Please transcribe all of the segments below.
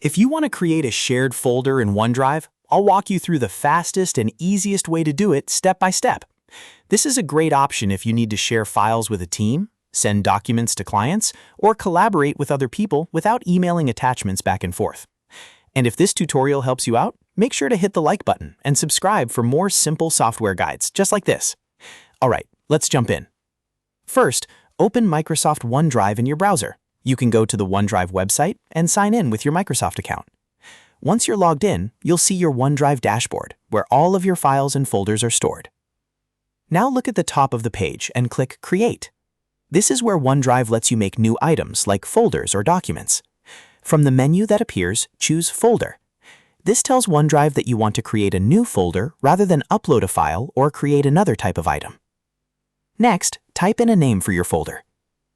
If you want to create a shared folder in OneDrive, I'll walk you through the fastest and easiest way to do it step by step. This is a great option if you need to share files with a team, send documents to clients, or collaborate with other people without emailing attachments back and forth. And if this tutorial helps you out, make sure to hit the like button and subscribe for more simple software guides just like this. All right, let's jump in. First, open Microsoft OneDrive in your browser. You can go to the OneDrive website and sign in with your Microsoft account. Once you're logged in, you'll see your OneDrive dashboard, where all of your files and folders are stored. Now look at the top of the page and click Create. This is where OneDrive lets you make new items like folders or documents. From the menu that appears, choose Folder. This tells OneDrive that you want to create a new folder rather than upload a file or create another type of item. Next, type in a name for your folder.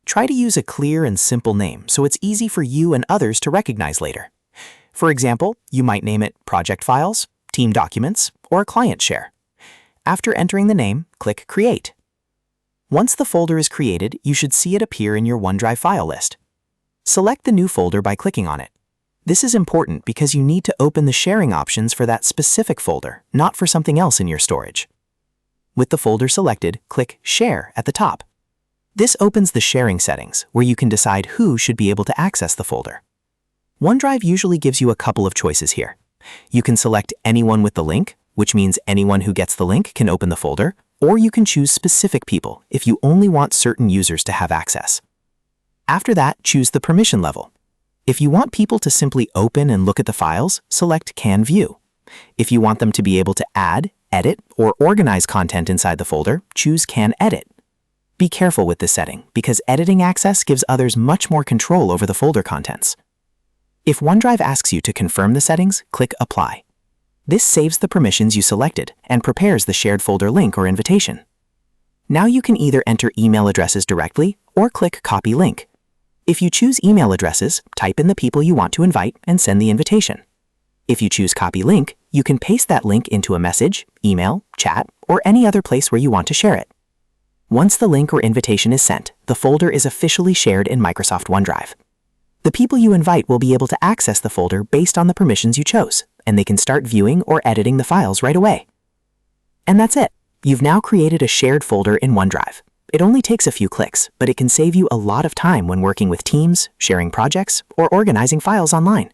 Try to use a clear and simple name so it's easy for you and others to recognize later. For example, you might name it Project Files, Team Documents, or Client Share. After entering the name, click Create. Once the folder is created, you should see it appear in your OneDrive file list. Select the new folder by clicking on it. This is important because you need to open the sharing options for that specific folder, not for something else in your storage. With the folder selected, click Share at the top. This opens the sharing settings, where you can decide who should be able to access the folder. OneDrive usually gives you a couple of choices here. You can select anyone with the link, which means anyone who gets the link can open the folder, or you can choose specific people if you only want certain users to have access. After that, choose the permission level. If you want people to simply open and look at the files, select Can View. If you want them to be able to add, edit, or organize content inside the folder, choose Can Edit. Be careful with this setting, because editing access gives others much more control over the folder contents. If OneDrive asks you to confirm the settings, click Apply. This saves the permissions you selected and prepares the shared folder link or invitation. Now you can either enter email addresses directly or click Copy Link. If you choose email addresses, type in the people you want to invite and send the invitation. If you choose Copy Link, you can paste that link into a message, email, chat, or any other place where you want to share it. Once the link or invitation is sent, the folder is officially shared in Microsoft OneDrive. The people you invite will be able to access the folder based on the permissions you chose, and they can start viewing or editing the files right away. And that's it. You've now created a shared folder in OneDrive. It only takes a few clicks, but it can save you a lot of time when working with teams, sharing projects, or organizing files online.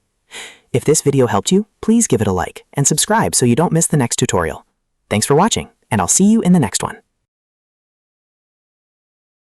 If this video helped you, please give it a like and subscribe so you don't miss the next tutorial. Thanks for watching, and I'll see you in the next one.